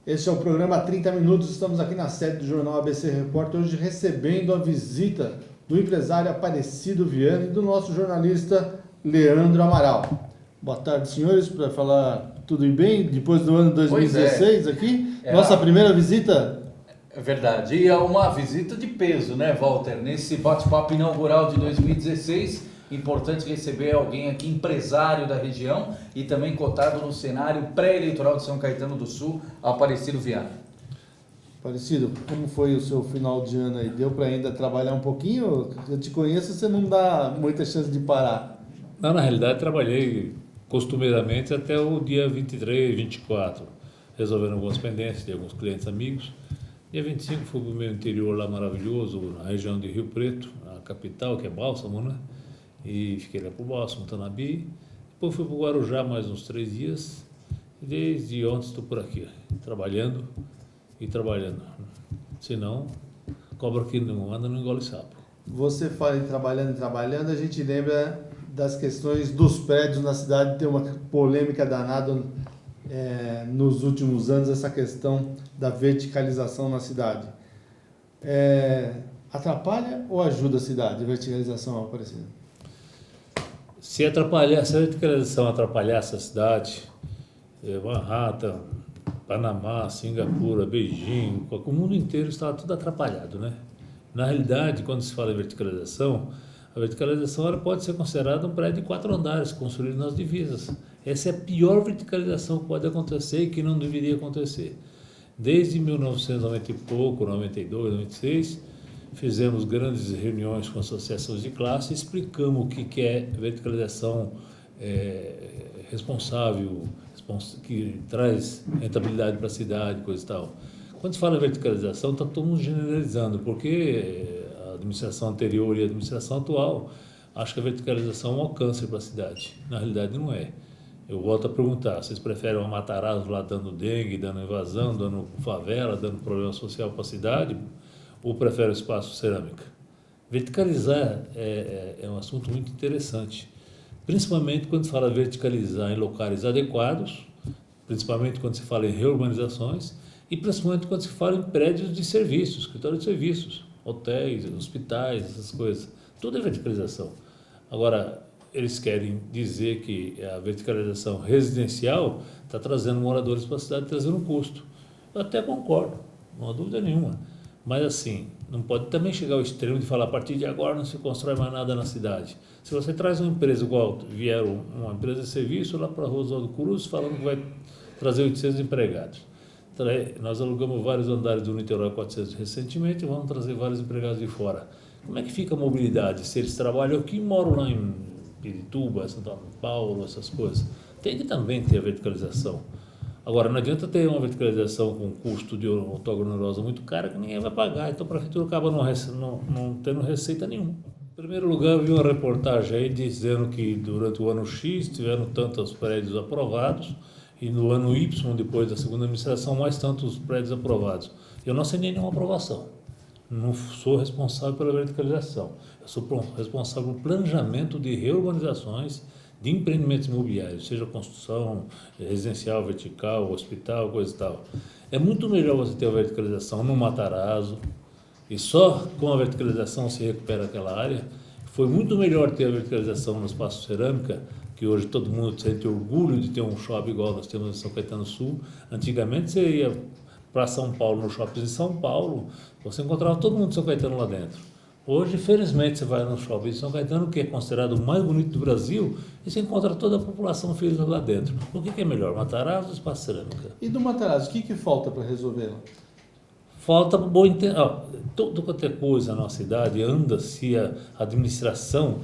Este é o programa 30 Minutos. Estamos aqui na sede do jornal ABC Repórter, hoje recebendo a visita do empresário Aparecido Viana e do nosso jornalista Leandro Amaral. Boa tarde, senhores, para falar tudo bem, depois do ano 2016 aqui, nossa primeira visita. É verdade, e é uma visita de peso, né, Walter? Nesse bate-papo inaugural de 2016, importante receber alguém aqui, empresário da região e também cotado no cenário pré-eleitoral de São Caetano do Sul, Aparecido Viana. Aparecido, como foi o seu final de ano aí? Deu para ainda trabalhar um pouquinho? Eu te conheço, você não dá muita chance de parar. Não, na realidade, trabalhei costumeiramente até o dia 23, 24, resolvendo algumas pendências de alguns clientes amigos. Dia 25 fui para o meu interior lá maravilhoso, na região de Rio Preto, a capital, que é Bálsamo, né? E fiquei lá por Bálsamo, Tanabi. Depois fui para o Guarujá mais uns 3 dias. E desde ontem estou por aqui, trabalhando e trabalhando. Senão, cobra que não anda não engole sapo. Você fala em trabalhando, a gente lembra das questões dos prédios na cidade, tem uma polêmica danada nos últimos anos, essa questão da verticalização na cidade. Atrapalha ou ajuda a cidade, a verticalização, Aparecido? Se a verticalização atrapalhasse a cidade, Manhattan, Panamá, Singapura, Beijing, o mundo inteiro estava tudo atrapalhado, né? Na realidade, quando se fala em verticalização, a verticalização ela pode ser considerada um prédio de 4 andares construído nas divisas. Essa é a pior verticalização que pode acontecer e que não deveria acontecer. Desde 1990 e pouco, 92, 96, fizemos grandes reuniões com associações de classe e explicamos o que é verticalização responsável, que traz rentabilidade para a cidade, coisa e tal. Quando se fala em verticalização, está todo mundo generalizando, porque a administração anterior e a administração atual acham que a verticalização é um câncer para a cidade. Na realidade, não é. Eu volto a perguntar, vocês preferem uma Matarazzo lá dando dengue, dando invasão, dando favela, dando problema social para a cidade, ou preferem o espaço cerâmica? Verticalizar é um assunto muito interessante, principalmente quando se fala verticalizar em locais adequados, principalmente quando se fala em reurbanizações, e principalmente quando se fala em prédios de serviços, escritórios de serviços, hotéis, hospitais, essas coisas. Tudo é verticalização. Agora, eles querem dizer que a verticalização residencial está trazendo moradores para a cidade, trazendo custo. Eu até concordo, não há dúvida nenhuma. Mas assim, não pode também chegar ao extremo de falar a partir de agora não se constrói mais nada na cidade. Se você traz uma empresa igual vieram uma empresa de serviço lá para a Rua Oswaldo Cruz falando que vai trazer 800 empregados. Nós alugamos vários andares do Niterói 400 recentemente e vamos trazer vários empregados de fora. Como é que fica a mobilidade? Se eles trabalham aqui, moram lá em Pirituba, São Paulo, essas coisas. Tem que também ter a verticalização. Agora, não adianta ter uma verticalização com custo de ortogonorosa muito cara que ninguém vai pagar, então a prefeitura acaba não tendo receita nenhuma. Em primeiro lugar, eu vi uma reportagem aí dizendo que durante o ano X tiveram tantos prédios aprovados e no ano Y, depois da segunda administração, mais tantos prédios aprovados. Eu não assinei nenhuma aprovação. Não sou responsável pela verticalização. Eu sou responsável pelo planejamento de reurbanizações de empreendimentos imobiliários, seja construção residencial, vertical, hospital, coisa e tal. É muito melhor você ter a verticalização no Matarazzo, e só com a verticalização se recupera aquela área. Foi muito melhor ter a verticalização no Espaço Cerâmica, que hoje todo mundo sente orgulho de ter um shopping igual nós temos em São Caetano do Sul. Antigamente você ia para São Paulo, no shopping de São Paulo, você encontrava todo mundo de São Caetano lá dentro. Hoje, felizmente, você vai no shopping de São Caetano, que é considerado o mais bonito do Brasil, e você encontra toda a população feliz lá dentro. O que é melhor, Matarazzo ou Espaço Cerâmica? E do Matarazzo, o que falta para resolvê-lo? Falta boa intenção. Tudo quanto é coisa na nossa cidade anda se a administração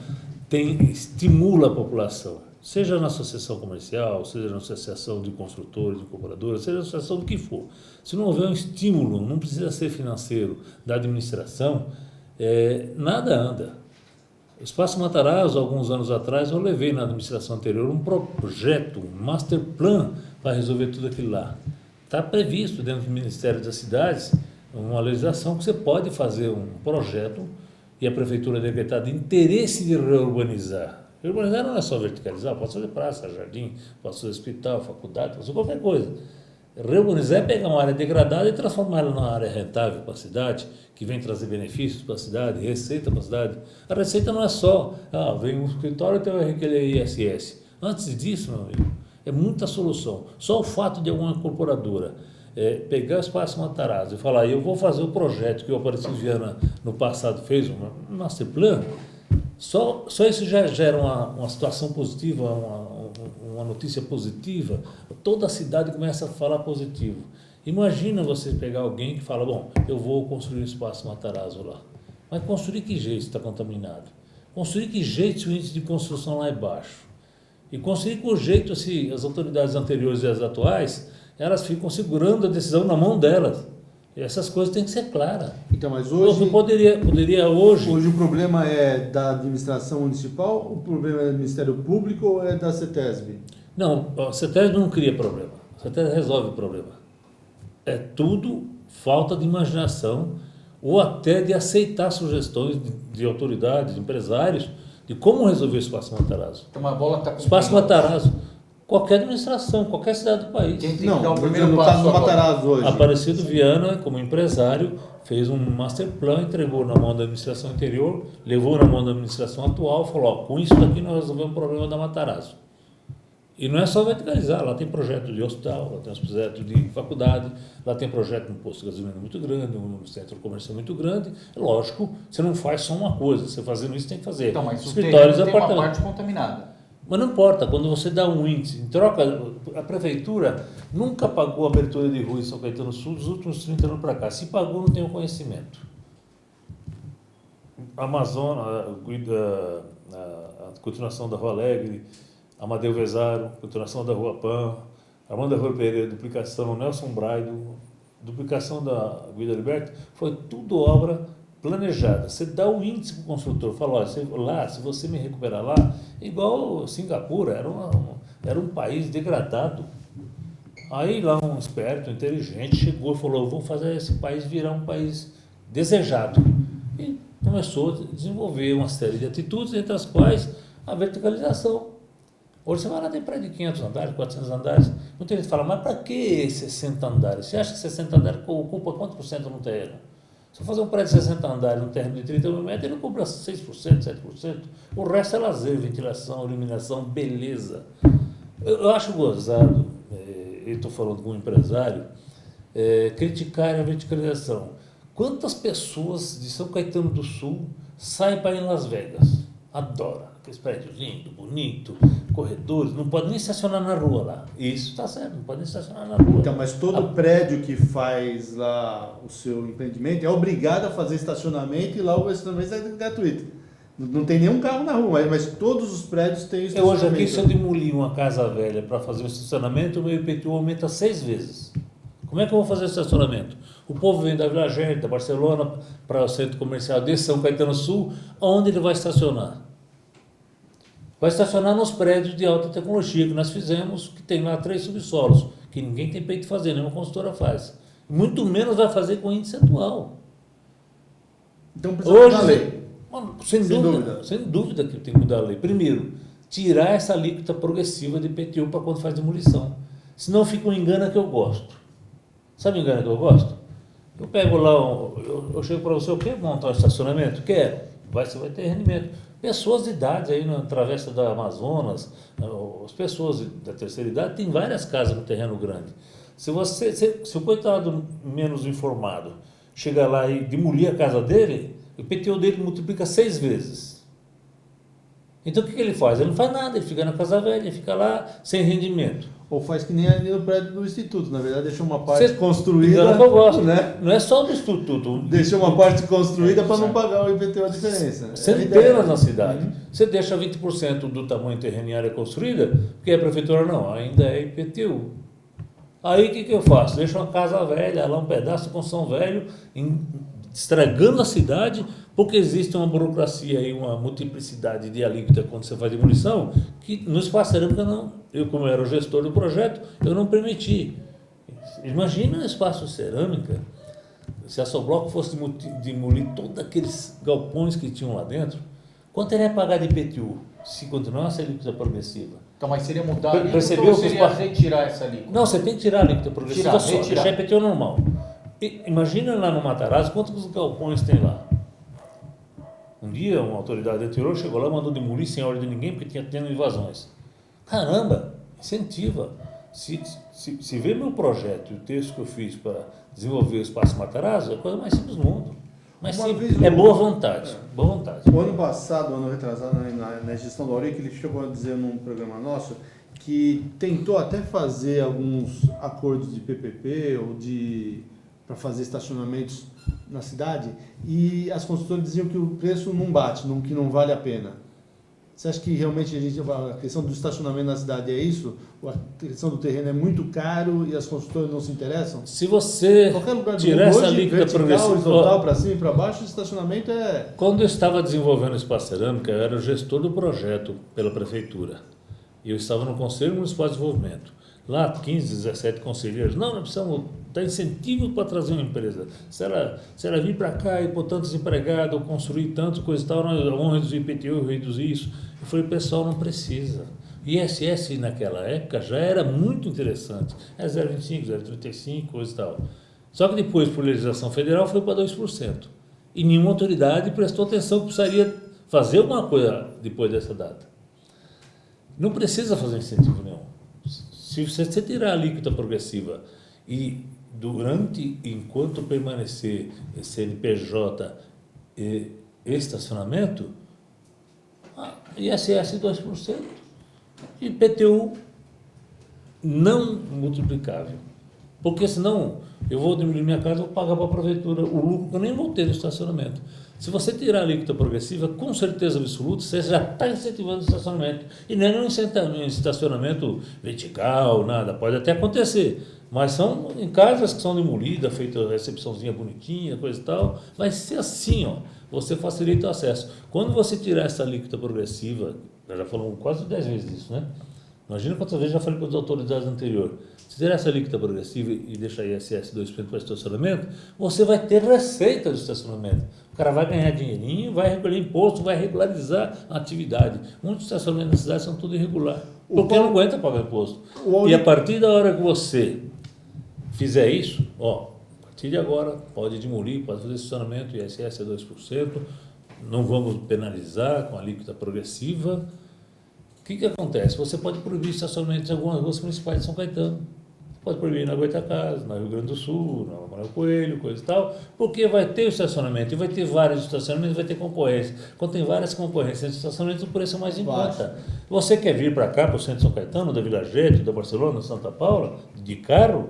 estimula a população. Seja na associação comercial, seja na associação de construtores, de incorporadoras, seja na associação do que for. Se não houver um estímulo, não precisa ser financeiro, da administração, nada anda. O Espaço Matarazzo, alguns anos atrás, eu levei na administração anterior um projeto, um master plan para resolver tudo aquilo lá. Está previsto dentro do Ministério das Cidades uma legislação que você pode fazer um projeto e a prefeitura decretar de interesse de reurbanizar. Reurbanizar não é só verticalizar, pode fazer praça, jardim, pode fazer hospital, faculdade, pode fazer qualquer coisa. Reurbanizar é pegar uma área degradada e transformar ela numa área rentável para a cidade, que vem trazer benefícios para a cidade, receita para a cidade. A receita não é só, vem um escritório e tem que requerer ISS. Antes disso, meu amigo, é muita solução. Só o fato de alguma incorporadora pegar o Espaço Matarazzo e falar, eu vou fazer o projeto que o Aparecido Viana no passado fez, um master plan, só isso já gera uma situação positiva, uma notícia positiva. Toda a cidade começa a falar positivo. Imagina você pegar alguém que fala, bom, eu vou construir o Espaço Matarazzo lá. Mas construir que jeito está contaminado? Construir que jeito se o índice de construção lá é baixo? E construir com jeito se as autoridades anteriores e as atuais, elas ficam segurando a decisão na mão delas. E essas coisas têm que ser claras. Então, mas hoje... Você poderia hoje... Hoje o problema é da administração municipal, o problema é do Ministério Público ou é da CETESB? Não, a CETESB não cria problema. A CETESB resolve o problema. É tudo falta de imaginação ou até de aceitar sugestões de autoridades, de empresários, de como resolver o Espaço Matarazzo. Então a bola está com Espaço Matarazzo, qualquer administração, qualquer cidade do país. Quem tem Não, que dar o no primeiro caso passo do agora? Matarazzo hoje. Aparecido Viana, como empresário, fez um master plan, entregou na mão da administração anterior, levou na mão da administração atual, falou, com isso daqui nós resolvemos o problema da Matarazzo. E não é só verticalizar, lá tem projeto de hospital, lá tem projeto de faculdade, lá tem projeto de um posto de gasolina muito grande, um centro comercial muito grande. Lógico, você não faz só uma coisa, você fazendo isso tem que fazer. Então, mas o escritórios, terreno tem uma apartamentos. parte contaminada. Mas não importa, quando você dá um índice, em troca, a prefeitura nunca pagou abertura de rua em São Caetano do Sul dos últimos 30 anos para cá. Se pagou, não tem o conhecimento. A Amazônia, a continuação da Rua Alegre, Amadeu Vezaro, continuação da Rua Pan, Armando Arroio Pereira, duplicação, Nelson Braido, duplicação da Guida Liberta, foi tudo obra planejada. Você dá o índice para o construtor, fala, olha, se você me recuperar lá, igual Singapura, era um país degradado. Aí lá um esperto, inteligente, chegou e falou, eu vou fazer esse país virar um país desejado. E começou a desenvolver uma série de atitudes, entre as quais a verticalização. Hoje você vai lá, tem prédio de 500 andares, 400 andares. Muita gente fala, mas para que 60 andares? Você acha que 60 andares ocupa quanto por cento no terreno? Se eu fazer um prédio de 60 andares no terreno de 30 mil metros, ele ocupa 6%, 7%. O resto é lazer, ventilação, iluminação, beleza. Eu acho gozado, eu estou falando com um empresário, criticar a verticalização. Quantas pessoas de São Caetano do Sul saem para ir em Las Vegas? Adora. Aqueles prédios lindos, bonitos, corredores, não pode nem estacionar na rua lá. Isso está certo, não pode nem estacionar na rua. Então, mas todo prédio que faz lá o seu empreendimento é obrigado a fazer estacionamento e lá o estacionamento é gratuito. Não tem nenhum carro na rua, mas todos os prédios têm estacionamento. Hoje aqui, se eu demolir uma casa velha para fazer o estacionamento, o meu IPTU aumenta 6 vezes. Como é que eu vou fazer o estacionamento? O povo vem da Vila Gente, da Barcelona, para o centro comercial de São Caetano do Sul, onde ele vai estacionar? Vai estacionar nos prédios de alta tecnologia que nós fizemos, que tem lá 3 subsolos, que ninguém tem peito de fazer, nenhuma consultora faz. Muito menos vai fazer com o índice atual. Então precisa mudar a lei. Mano, sem dúvida que tem que mudar a lei. Primeiro, tirar essa alíquota progressiva de IPTU para quando faz demolição. Senão fica um engano que eu gosto. Sabe o engano que eu gosto? Eu pego lá, eu chego para você, eu quero montar um estacionamento? Quero. Você vai ter rendimento. Pessoas de idade aí na travessa da Amazonas, as pessoas da terceira idade, tem várias casas no terreno grande. Se o coitado menos informado chegar lá e demolir a casa dele, o IPTU dele multiplica 6 vezes. Então o que ele faz? Ele não faz nada, ele fica na casa velha, ele fica lá sem rendimento. Ou faz que nem ali no prédio do Instituto, na verdade deixou uma parte construída. Engano que eu gosto, né? Não é só do Instituto. Deixou uma parte construída para não pagar o IPTU a diferença. Centenas na cidade. Você deixa 20% do tamanho terreno em área construída, porque a prefeitura não, ainda é IPTU. Aí o que eu faço? Deixo uma casa velha, lá um pedaço de construção velho, estragando a cidade, porque existe uma burocracia e uma multiplicidade de alíquota quando você faz demolição, que no espaço cerâmica eu como era o gestor do projeto, eu não permiti. Imagina no espaço cerâmica, se a Sobloco fosse demolir todos aqueles galpões que tinham lá dentro, quanto ele ia pagar de IPTU, se continuasse a alíquota progressiva? Então, mas seria mudar a alíquota Percebeu ou que os seria pa- retirar essa alíquota? Não, você tem que tirar a alíquota progressiva Tirar, só, retirar. deixar IPTU normal. Imagina lá no Matarazzo quantos galpões tem lá. Um dia uma autoridade anterior chegou lá e mandou demolir sem ordem de ninguém porque tinha tendo invasões. Caramba, incentiva. Se vê meu projeto e o texto que eu fiz para desenvolver o Espaço Matarazzo, é a coisa mais simples do mundo. Mas Uma simples. vez É o- boa vontade. Boa vontade. O ano passado, ano retrasado, na gestão do Auric, ele chegou a dizer num programa nosso que tentou até fazer alguns acordos de PPP ou para fazer estacionamentos na cidade e as construtoras diziam que o preço não bate, que não vale a pena. Você acha que realmente a questão do estacionamento na cidade é isso? A questão do terreno é muito caro e as construtoras não se interessam? Se você Qualquer lugar do tirar mundo essa hoje, alíquota vertical, progressiva... horizontal, para cima e para baixo, o estacionamento é... Quando eu estava desenvolvendo o Espaço Cerâmica, eu era o gestor do projeto pela prefeitura. E eu estava no Conselho Municipal de Desenvolvimento. Lá, 15, 17 conselheiros. Não, nós precisamos dar incentivo para trazer uma empresa. Se ela vir para cá e pôr tantos empregados, ou construir tanto, coisa e tal, nós vamos reduzir o IPTU, reduzir isso. Eu falei, pessoal, não precisa. ISS naquela época já era muito interessante. Era 0,25, 0,35, coisa e tal. Só que depois, por legislação federal, foi para 2%. E nenhuma autoridade prestou atenção que precisaria fazer alguma coisa depois dessa data. Não precisa fazer incentivo nenhum. Se você tirar a alíquota progressiva e enquanto permanecer CNPJ e estacionamento, ISS 2%, e IPTU não multiplicável. Porque senão eu vou diminuir minha casa e vou pagar para a prefeitura o lucro que eu nem vou ter no estacionamento. Se você tirar a alíquota progressiva, com certeza absoluta, você já está incentivando o estacionamento. E não é um estacionamento vertical, nada. Pode até acontecer, mas são em casas que são demolidas, feita recepçãozinha bonitinha, coisa e tal. Vai ser assim, ó. Você facilita o acesso. Quando você tirar essa alíquota progressiva, nós já falamos quase 10 vezes disso, né? Imagina quantas vezes já falei com as autoridades anteriores. Se tirar essa alíquota progressiva e deixar ISS 2% para estacionamento, você vai ter receita do estacionamento. O cara vai ganhar dinheirinho, vai recolher imposto, vai regularizar a atividade. Muitos estacionamentos na cidade são tudo irregular, porque não aguenta pagar imposto. E a partir da hora que você fizer isso, ó, a partir de agora, pode demolir, pode fazer estacionamento, ISS é 2%, não vamos penalizar com a alíquota progressiva. O que acontece? Você pode proibir estacionamentos em algumas ruas municipais de São Caetano. Pode proibir na Goitacazes, no Rio Grande do Sul, na Manuel Coelho, coisa e tal, porque vai ter o estacionamento, e vai ter vários estacionamentos, vai ter concorrência. Quando tem várias concorrências de estacionamento, o preço é mais em conta. Você quer vir para cá, para o centro de São Caetano, da Vila Gete, da Barcelona, da Santa Paula, de carro,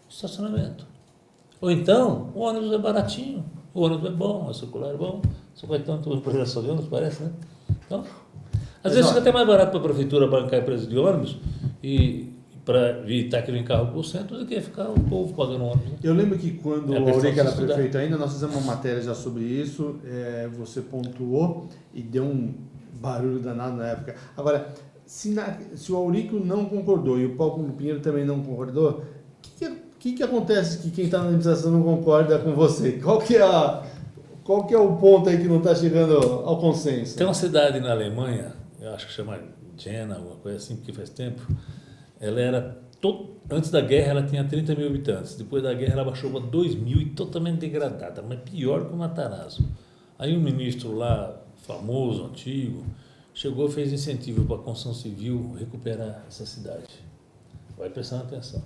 estacionamento. Ou então, o ônibus é baratinho, o ônibus é bom, o circular é bom, São Caetano tem uma prestação de ônibus, parece, né? Então, às vezes fica até mais barato para a prefeitura bancar a empresa de ônibus e para evitar que vem carro por centro do que ficar o povo pagando ônibus. Né? Eu lembro que quando É o questão Auric de era estudar. prefeito ainda, nós fizemos uma matéria já sobre isso, você pontuou e deu um barulho danado na época. Agora, se o Aurico não concordou e o Paulo Pinheiro também não concordou, o que acontece que quem está na administração não concorda com você? Qual que é o ponto aí que não está chegando ao consenso? Tem uma cidade na Alemanha, eu acho que chama Jena, alguma coisa assim, porque faz tempo. Ela era, antes da guerra ela tinha 30 mil habitantes, depois da guerra ela baixou para 2 mil e totalmente degradada, mas pior que o Matarazzo. Aí um ministro lá, famoso, antigo, chegou e fez incentivo para a construção civil recuperar essa cidade. Vai prestando atenção,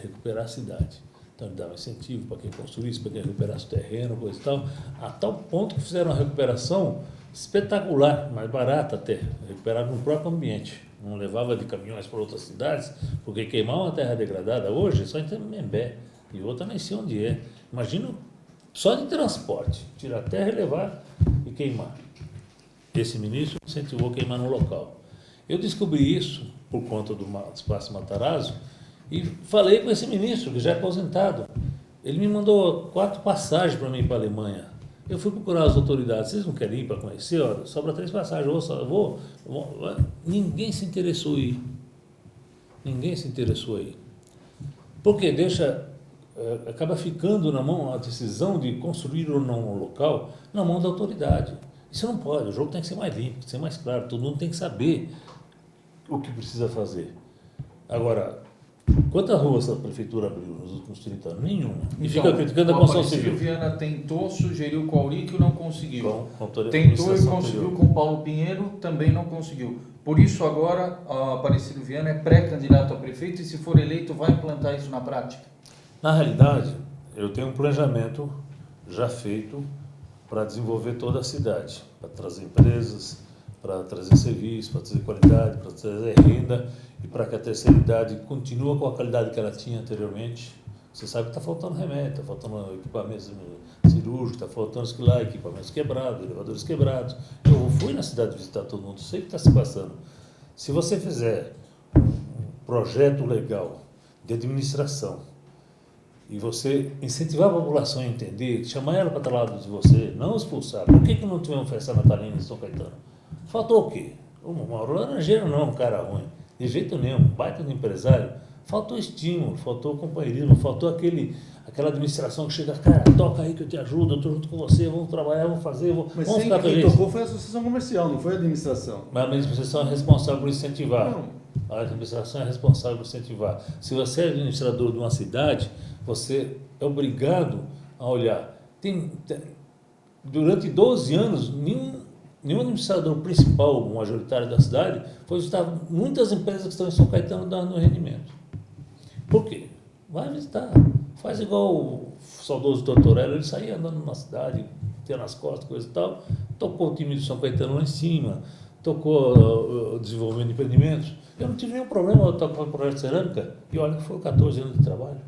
recuperar a cidade. Então ele dava incentivo para quem construísse, para quem recuperasse o terreno, coisa e tal, a tal ponto que fizeram uma recuperação espetacular, mais barata até, recuperaram no próprio ambiente. Não levava de caminhões para outras cidades, porque queimar uma terra degradada hoje só em Tremembé, e outra nem sei onde é. Imagina só de transporte, tirar a terra e levar e queimar. Esse ministro incentivou queimar no local. Eu descobri isso por conta do Espaço Matarazzo e falei com esse ministro, que já é aposentado. Ele me mandou 4 passagens para mim ir para a Alemanha. Eu fui procurar as autoridades, vocês não querem ir para conhecer? Olha, sobra 3 passagens, vou. Ninguém se interessou em ir. Ninguém se interessou em ir. Porque acaba ficando na mão a decisão de construir ou não um local, na mão da autoridade. Isso não pode, o jogo tem que ser mais limpo, tem que ser mais claro, todo mundo tem que saber o que precisa fazer. Agora, quantas ruas a prefeitura abriu nos últimos 30 anos? Nenhuma. E fica criticando a construção Aparecido civil. Viana tentou, sugeriu com o Auric e não conseguiu. Com a Tentou e administração conseguiu anterior. com o Paulo Pinheiro, também não conseguiu. Por isso agora a Aparecido Viana é pré-candidato a prefeito e se for eleito vai implantar isso na prática. Na realidade, eu tenho um planejamento já feito para desenvolver toda a cidade, para trazer empresas, para trazer serviços, para trazer qualidade, para trazer renda e para que a terceira idade continue com a qualidade que ela tinha anteriormente. Você sabe que está faltando remédio, está faltando equipamentos cirúrgicos, está faltando equipamentos quebrados, elevadores quebrados. Eu fui na cidade visitar todo mundo, sei o que está se passando. Se você fizer um projeto legal de administração e você incentivar a população a entender, chamar ela para estar lado de você, não expulsar. Por que não tivemos festa natalina em São Caetano? Faltou o quê? O Mauro Laranjeiro não é um cara ruim, de jeito nenhum, baita de empresário. Faltou estímulo, faltou companheirismo, faltou aquela administração que chega, cara, toca aí que eu te ajudo, eu estou junto com você, vamos trabalhar, vamos fazer, Mas vamos sempre ficar quem felizes. tocou foi a associação comercial, não foi a administração. Mas a administração é responsável por incentivar. Não. A administração é responsável por incentivar. Se você é administrador de uma cidade, você é obrigado a olhar. Durante 12 anos, nenhum administrador principal, majoritário da cidade, foi visitar muitas empresas que estão em São Caetano dando rendimento. Por quê? Vai visitar. Faz igual o saudoso Tortorella, ele saía andando na cidade, tinha nas costas, coisa e tal, tocou o time de São Caetano lá em cima, tocou o desenvolvimento de empreendimentos. Eu não tive nenhum problema de tocar o projeto de cerâmica, e olha que foram 14 anos de trabalho.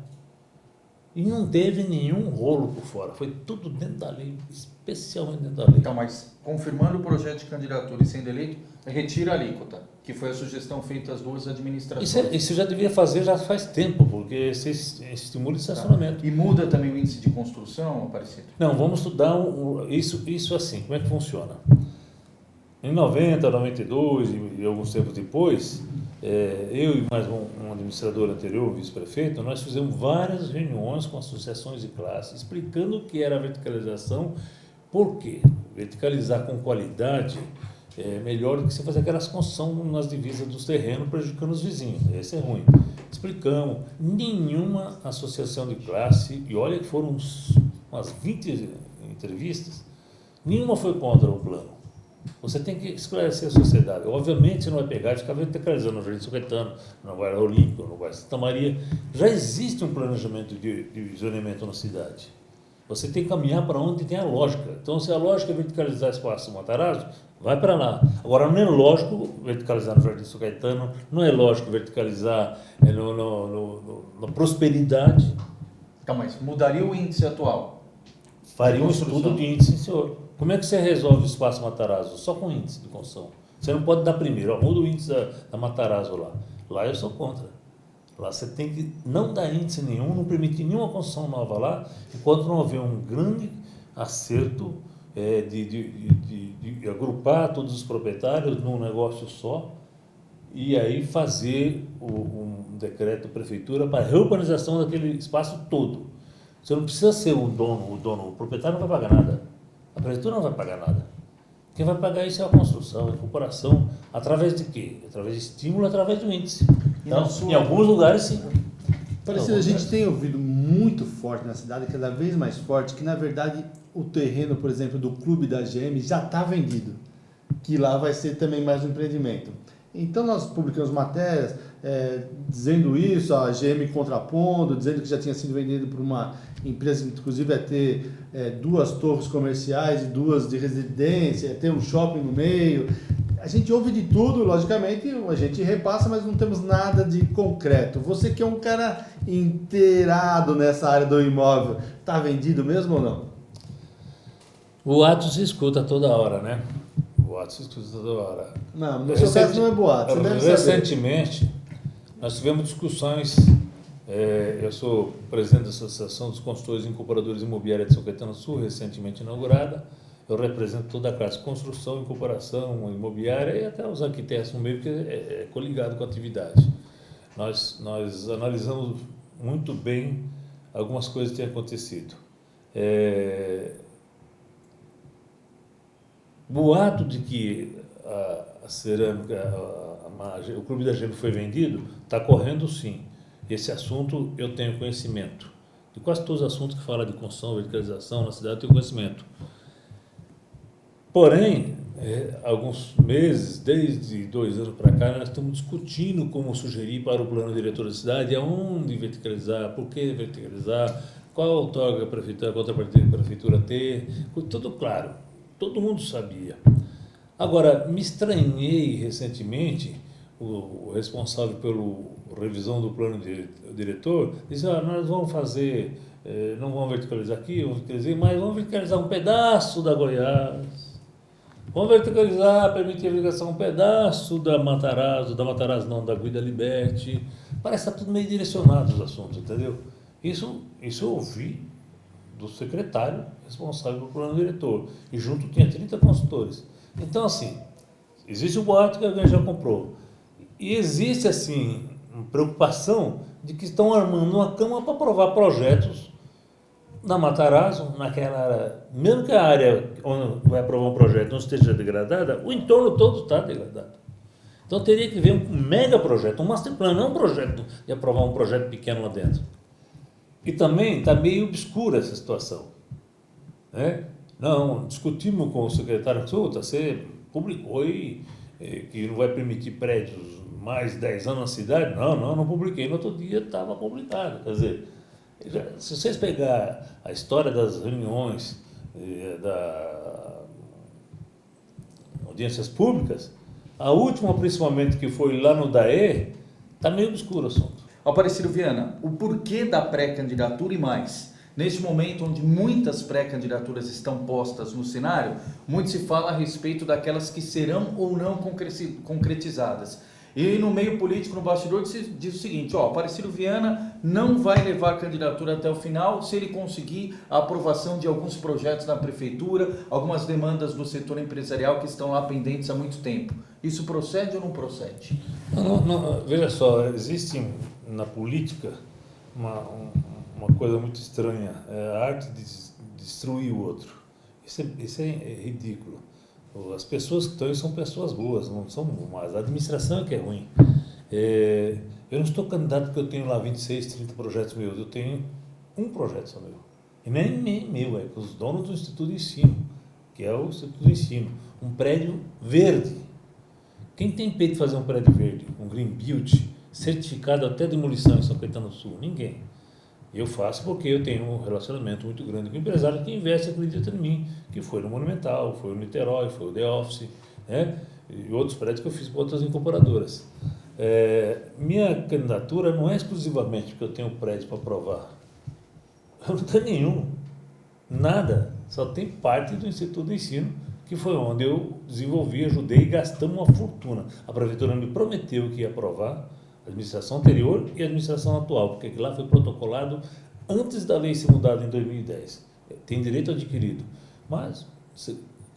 E não teve nenhum rolo por fora, foi tudo dentro da lei, especialmente dentro da lei. Então, mas confirmando o projeto de candidatura e sendo eleito, retira a alíquota, que foi a sugestão feita às duas administrações. Isso já devia fazer já faz tempo, porque você estimula o estacionamento. E muda também o índice de construção, Aparecido? Não, vamos estudar isso assim, como é que funciona. Em 90, 92 e alguns tempos depois, eu e mais um administrador anterior, vice-prefeito, nós fizemos várias reuniões com associações de classe, explicando o que era a verticalização. Por quê? Verticalizar com qualidade é melhor do que você fazer aquelas construções nas divisas dos terrenos, prejudicando os vizinhos. Esse é ruim. Explicamos. Nenhuma associação de classe, e olha que foram umas 20 entrevistas, nenhuma foi contra o plano. Você tem que esclarecer a sociedade. Obviamente você não vai pegar e ficar verticalizando no Jardim São Caetano, no bairro Olímpico, no bairro Santa Maria. Já existe um planejamento de zoneamento na cidade. Você tem que caminhar para onde tem a lógica. Então, se a lógica é verticalizar espaço Matarazzo, vai para lá. Agora, não é lógico verticalizar no Jardim São Caetano, não é lógico verticalizar na prosperidade. Então, mas mudaria o índice atual? Faria um Construção. estudo de índice, senhor. Como é que você resolve o espaço Matarazzo? Só com índice de construção. Você não pode dar primeiro, muda o índice da Matarazzo lá. Lá eu sou contra. Lá você tem que não dar índice nenhum, não permitir nenhuma construção nova lá, enquanto não houver um grande acerto de agrupar todos os proprietários num negócio só e aí fazer um decreto da prefeitura para a reurbanização daquele espaço todo. Você não precisa ser o dono, o proprietário não vai pagar nada, a prefeitura não vai pagar nada. Quem vai pagar isso é a construção, a incorporação, através de quê? Através de estímulo, através do índice. Então, em alguns lugares, sim. Parecido, a gente tem ouvido muito forte na cidade, cada vez mais forte, que na verdade o terreno, por exemplo, do clube da GM já está vendido, que lá vai ser também mais um empreendimento. Então nós publicamos matérias dizendo isso, a GM contrapondo, dizendo que já tinha sido vendido por uma empresa que inclusive ia ter 2 torres comerciais e 2 de residência, ia ter um shopping no meio. A gente ouve de tudo, logicamente, a gente repassa, mas não temos nada de concreto. Você que é um cara inteirado nessa área do imóvel, está vendido mesmo ou não? O ato se escuta toda hora, né? O ato se escuta toda hora. Não, no seu caso não é boato, você deve saber. Recentemente, nós tivemos discussões, eu sou presidente da Associação dos Consultores e Incorporadores Imobiliários de São Caetano do Sul, recentemente inaugurada. Eu represento toda a classe de construção, incorporação, imobiliária e até os arquitetos no meio, que é coligado com a atividade. Nós analisamos muito bem algumas coisas que têm acontecido. Boato de que a cerâmica, a o Clube da Gema foi vendido, está correndo sim. Esse assunto eu tenho conhecimento. De quase todos os assuntos que falam de construção, verticalização na cidade, eu tenho conhecimento. Porém, alguns meses, desde 2 anos para cá, nós estamos discutindo como sugerir para o plano diretor da cidade aonde verticalizar, por que verticalizar, qual outorga a prefeitura, qual contrapartida que a prefeitura ter, tudo claro, todo mundo sabia. Agora, me estranhei recentemente, o responsável pela revisão do plano diretor disse, nós vamos fazer, não vamos verticalizar aqui, vamos verticalizar, mas vamos verticalizar um pedaço da Goiás. Vamos verticalizar, permitir a verticalização um pedaço da Matarazzo da Guida Liberty. Parece que está tudo meio direcionado os assuntos, entendeu? Isso eu ouvi do secretário responsável pelo plano diretor. E junto tinha 30 consultores. Então, assim, existe o boato que alguém já comprou. E existe, assim, uma preocupação de que estão armando uma cama para aprovar projetos na Matarazzo, naquela área, mesmo que a área onde vai aprovar um projeto não esteja degradada, o entorno todo está degradado. Então teria que ver um mega projeto, um master plan, não um projeto de aprovar um projeto pequeno lá dentro. E também está meio obscura essa situação. Né? Não, discutimos com o secretário, você publicou aí que não vai permitir prédios mais 10 anos na cidade? Não publiquei. No outro dia estava publicado. Quer dizer, se vocês pegar a história das reuniões, das audiências públicas, a última principalmente que foi lá no DAE, está meio obscuro o assunto. Aparecido Viana, o porquê da pré-candidatura e mais? Neste momento onde muitas pré-candidaturas estão postas no cenário, muito se fala a respeito daquelas que serão ou não concretizadas. E no meio político, no bastidor, diz o seguinte, Aparecido Viana não vai levar a candidatura até o final se ele conseguir a aprovação de alguns projetos na prefeitura, algumas demandas do setor empresarial que estão lá pendentes há muito tempo. Isso procede ou não procede? Não, veja só, existe na política uma coisa muito estranha, a arte de destruir o outro. Isso é ridículo. As pessoas que estão aí são pessoas boas, não são más. A administração é que é ruim. Eu não estou candidato porque eu tenho lá 26, 30 projetos meus. Eu tenho um projeto só meu. E nem meu, é com os donos do Instituto de Ensino, que é o Instituto de Ensino. Um prédio verde. Quem tem peito de fazer um prédio verde, um Green Build, certificado até demolição em São Caetano do Sul? Ninguém. Eu faço porque eu tenho um relacionamento muito grande com o empresário que investe e acredita em mim, que foi no Monumental, foi no Niterói, foi o The Office, né? E outros prédios que eu fiz para outras incorporadoras. Minha candidatura não é exclusivamente porque eu tenho prédio para aprovar. Eu não tenho nenhum, nada, só tem parte do Instituto de Ensino, que foi onde eu desenvolvi, ajudei e gastamos uma fortuna. A prefeitura me prometeu que ia aprovar, a administração anterior e a administração atual, porque lá foi protocolado antes da lei ser mudada em 2010. Tem direito adquirido. Mas, o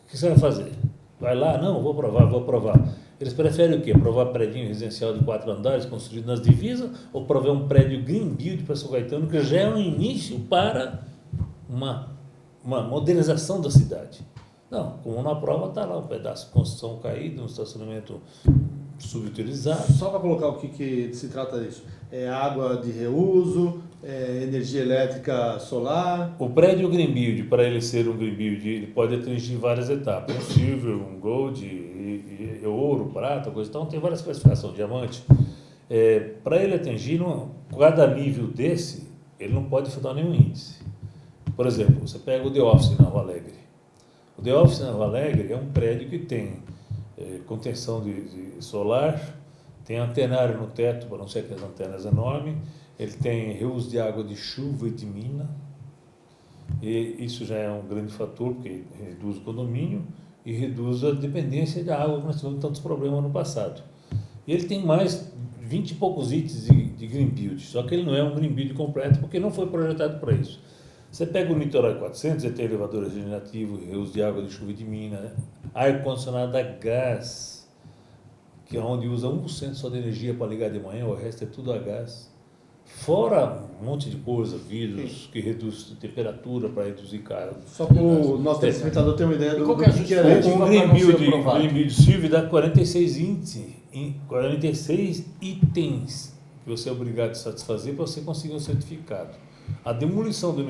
que você vai fazer? Vai lá? Não, vou aprovar. Eles preferem o quê? Aprovar prédio residencial de 4 andares construído nas divisas ou aprovar um prédio Green Build para São Caetano, que já é um início para uma modernização da cidade. Não, como na prova está lá um pedaço de construção caído, um estacionamento subutilizado. Só para colocar o que se trata disso. É água de reuso, energia elétrica solar. O prédio Green Build, para ele ser um Green Build, ele pode atingir várias etapas. Um silver, um gold, e ouro, prata, coisa e tal. Tem várias classificações, diamante. Para ele atingir, cada nível desse, ele não pode dar nenhum índice. Por exemplo, você pega o The Office na Rua Alegre. O The Office na Rua Alegre é um prédio que tem contenção de solar, tem antenário no teto, para não ser aquelas antenas enormes, ele tem reuso de água de chuva e de mina, e isso já é um grande fator, porque reduz o condomínio e reduz a dependência da água, que nós tivemos tantos problemas no passado. E ele tem mais 20 e poucos itens de Green Build, só que ele não é um Green Build completo, porque não foi projetado para isso. Você pega o Niterói 400, ele tem elevador regenerativo, reuso de água de chuva e de mina, ar-condicionado a gás, que é onde usa 1% só de energia para ligar de manhã, o resto é tudo a gás. Fora um monte de coisa, vidros que reduz a temperatura para reduzir carga. Só para o nosso telespectador ter uma ideia do qual que é a que era isso. Um pra Green não ser Build, aprovado? Green Build Silvio dá 46 índices, 46 itens que você é obrigado a satisfazer para você conseguir um certificado. A demolição do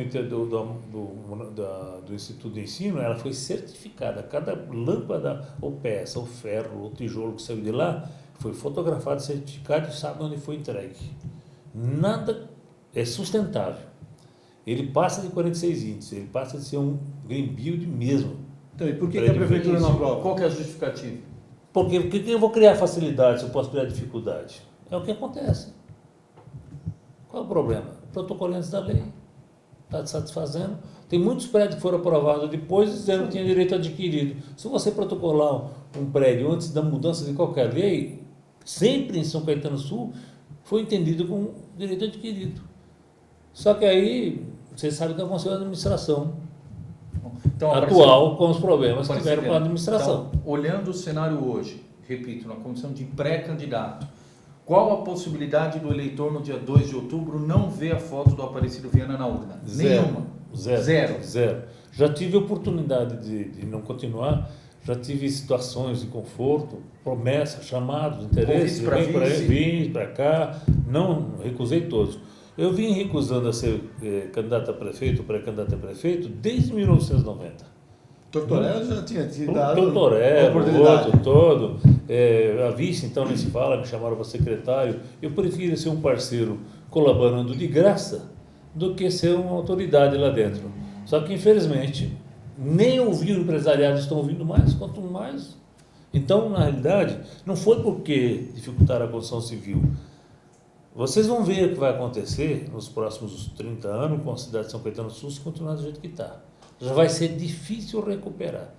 Instituto de Ensino, ela foi certificada. Cada lâmpada ou peça, ou ferro, ou tijolo que saiu de lá, foi fotografado, certificado e sabe onde foi entregue. Nada é sustentável. Ele passa de 46 índices, ele passa de ser um Green Build mesmo. Então, e por que a prefeitura não aprova? Qual que é a justificativa? Porque eu vou criar facilidade se eu posso criar dificuldade? É o que acontece. Qual é o problema? Protocolantes da lei. Está te satisfazendo. Tem muitos prédios que foram aprovados depois dizendo que tinha direito adquirido. Se você protocolar um prédio antes da mudança de qualquer lei, sempre em São Caetano do Sul, foi entendido como direito adquirido. Só que aí, vocês sabem que aconteceu a administração Então, atual com os problemas que tiveram com a administração. Então, olhando o cenário hoje, repito, na condição de pré-candidato, qual a possibilidade do eleitor no dia 2 de outubro não ver a foto do Aparecido Viana na urna? Nenhuma. Zero. Já tive oportunidade de não continuar, já tive situações de conforto, promessas, chamados, interesses, vim para cá, não recusei todos. Eu vim recusando a ser candidato a prefeito, pré-candidato a prefeito, desde 1990. Tortorella já tinha dado Tortorella, oportunidade. outro todo, a vice então nem se fala, me chamaram para secretário. Eu prefiro ser um parceiro colaborando de graça do que ser uma autoridade lá dentro. Só que infelizmente nem ouvir o empresariado estão ouvindo mais, quanto mais. Então, na realidade, não foi porque dificultaram a construção civil. Vocês vão ver o que vai acontecer nos próximos 30 anos com a cidade de São Caetano do Sul se continuar do jeito que está. Já vai ser difícil recuperar.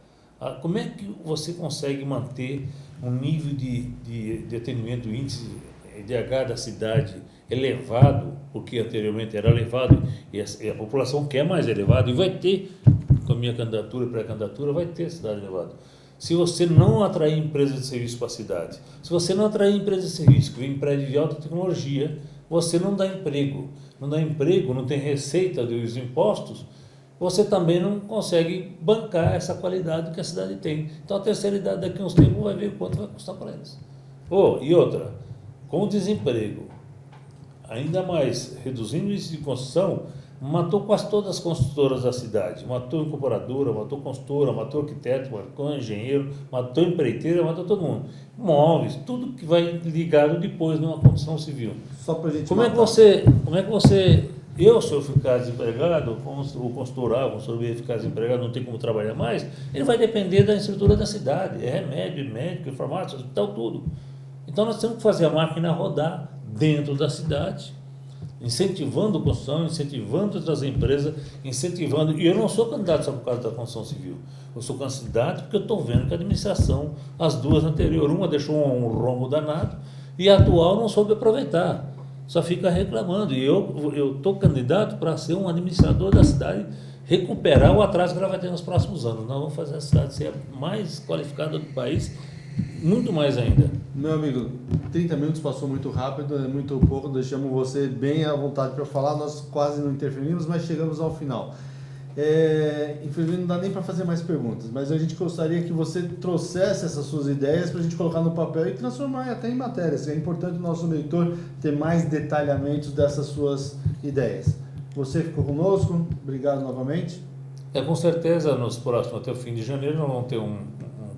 Como é que você consegue manter um nível de atendimento, índice IDH da cidade elevado, porque anteriormente era elevado e a população quer mais elevado e vai ter, com a minha candidatura e pré-candidatura, vai ter cidade elevada. Se você não atrair empresas de serviço para a cidade, se você não atrair empresas de serviço que vem em prédio de alta tecnologia, você não dá emprego. Não dá emprego, não tem receita dos impostos, você também não consegue bancar essa qualidade que a cidade tem. Então a terceira idade daqui a uns tempos vai ver quanto vai custar para eles. E outra, com o desemprego, ainda mais reduzindo o índice de construção, matou quase todas as construtoras da cidade. Matou incorporadora, matou consultora, matou arquiteto, matou engenheiro, matou empreiteira, matou todo mundo. Móveis, tudo que vai ligado depois numa construção civil. Só pra gente Como é que você, eu se eu ficar desempregado, o consultor A, o consultor B ficar desempregado, não tem como trabalhar mais, ele vai depender da estrutura da cidade, remédio, médico, farmácia, hospital, tudo. Então nós temos que fazer a máquina rodar dentro da cidade, incentivando a construção, incentivando outras empresas, incentivando. E eu não sou candidato só por causa da construção civil. Eu sou candidato porque eu estou vendo que a administração, as duas anteriores, uma deixou um rombo danado e a atual não soube aproveitar. Só fica reclamando. E eu estou candidato para ser um administrador da cidade, recuperar o atraso que ela vai ter nos próximos anos. Nós vamos fazer a cidade ser a mais qualificada do país, muito mais ainda. Meu amigo, 30 minutos passou muito rápido, é muito pouco, deixamos você bem à vontade para falar, nós quase não interferimos, mas chegamos ao final. Infelizmente não dá nem para fazer mais perguntas, mas a gente gostaria que você trouxesse essas suas ideias para a gente colocar no papel e transformar até em matérias. É importante o nosso leitor ter mais detalhamentos dessas suas ideias. Você ficou conosco, obrigado novamente. Com certeza, nos próximos, até o fim de janeiro, nós vamos ter um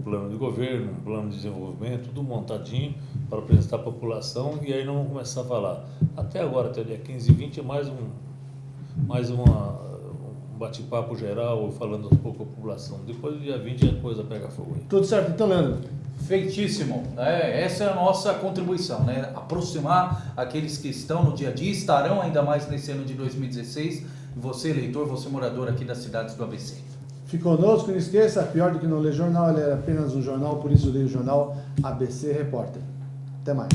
plano de governo, um plano de desenvolvimento, tudo montadinho para apresentar à população e aí nós vamos começar a falar. Até agora, até o dia 15 e 20, é mais um bate-papo geral, falando um pouco com a população. Depois do dia 20 a coisa pega fogo aí. Tudo certo, então, Leandro? Feitíssimo. Essa é a nossa contribuição, né? Aproximar aqueles que estão no dia a dia, estarão ainda mais nesse ano de 2016. Você, eleitor, você morador aqui das cidades do ABC. Fique conosco, não esqueça, pior do que não ler jornal, ele é apenas um jornal, por isso leia o jornal ABC Repórter. Até mais.